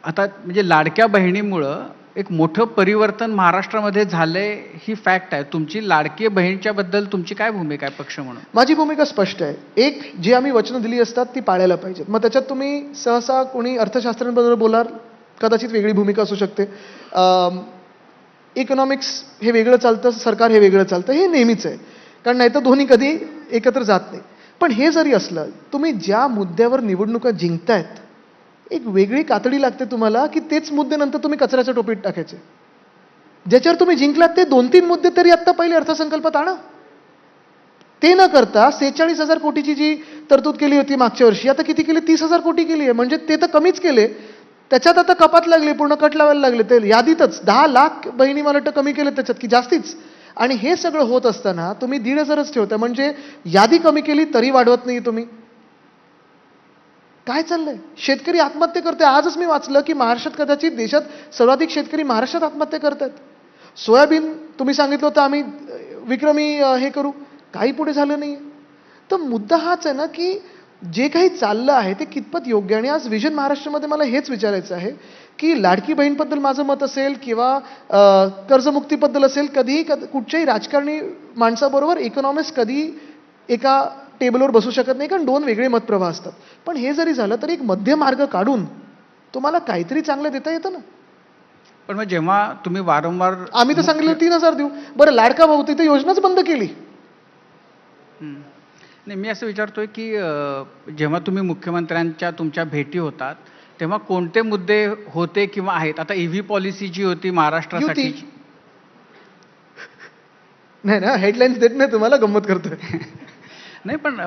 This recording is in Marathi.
आता म्हणजे लाडक्या बहिणीमुळं एक मोठं परिवर्तन महाराष्ट्रामध्ये झालंय ही फॅक्ट आहे. तुमची लाडकी बहीणच्या बद्दल तुमची काय भूमिका आहे पक्ष म्हणून? माझी भूमिका स्पष्ट आहे. एक, जी आम्ही वचनं दिली असतात ती पाळायला पाहिजेत. मग त्याच्यात तुम्ही सहसा कोणी अर्थशास्त्रांबद्दल बोलाल, कदाचित वेगळी भूमिका असू शकते. इकॉनॉमिक्स हे वेगळं चालतं, सरकार हे वेगळं चालतं, हे नेहमीच आहे. कारण नाही तर दोन्ही कधी एकत्र जात नाही. पण हे जरी असलं, तुम्ही ज्या मुद्द्यावर निवडणुका जिंकतायत, एक वेगळी कातडी लागते तुम्हाला, की तेच मुद्दे नंतर तुम्ही कचऱ्याच्या टोपीत टाकायचे. ज्याच्यावर तुम्ही जिंकलात ते 2-3 मुद्दे तरी आत्ता पहिले अर्थसंकल्पात आणा. ते न करता 46,000 कोटीची जी तरतूद केली होती मागच्या वर्षी, आता किती केली? 30,000 कोटी केली आहे. म्हणजे ते तर कमीच केले. त्याच्यात आता कपात लागली, पूर्ण कट लावायला लागले. ते यादीतच 10 लाख बहिणी मला वाटतं कमी केले त्याच्यात, की जास्तीच. आणि हे सगळं होत असताना तुम्ही 1,500च ठेवता. म्हणजे यादी कमी केली तरी वाढवत नाही तुम्ही. काय चाललंय? शेतकरी आत्महत्या करते. आजच मी वाचलं, की महाराष्ट्रात कदाचित देशात सर्वाधिक शेतकरी महाराष्ट्रात आत्महत्या करतात. सोयाबीन तुम्ही सांगितलं होतं आम्ही विक्रमी हे करू, काही पुढे झालं नाही. तर मुद्दा हाच आहे ना, की जे काही चाललं आहे ते कितपत योग्य. आणि आज विजन महाराष्ट्रामध्ये मला हेच विचारायचं आहे, की लाडकी बहीणबद्दल माझं मत असेल किंवा कर्जमुक्तीबद्दल असेल, कधीही कुठच्याही राजकारणी माणसाबरोबर इकॉनॉमिस्ट कधी एका टेबलवर बसू शकत नाही, कारण 2 वेगळे मतप्रवाह असतात. पण हे जरी झालं तरी एक मध्य मार्ग काढून तुम्हाला काहीतरी चांगलं देता येतं ना. पण मग जेव्हा तुम्ही वारंवार आम्ही तर सांगितलं 3,000 देऊ. बरं लाडका भाऊ तिथे योजनाच बंद केली. नाही, मी असं विचारतोय की जेव्हा तुम्ही मुख्यमंत्र्यांच्या तुमच्या भेटी होतात तेव्हा कोणते मुद्दे होते किंवा आहेत? आता ईव्ही पॉलिसी जी होती महाराष्ट्रासाठी, युती. नाही ना, हेडलाईन्स देत नाही तुम्हाला, गंमत करतोय. नाही पण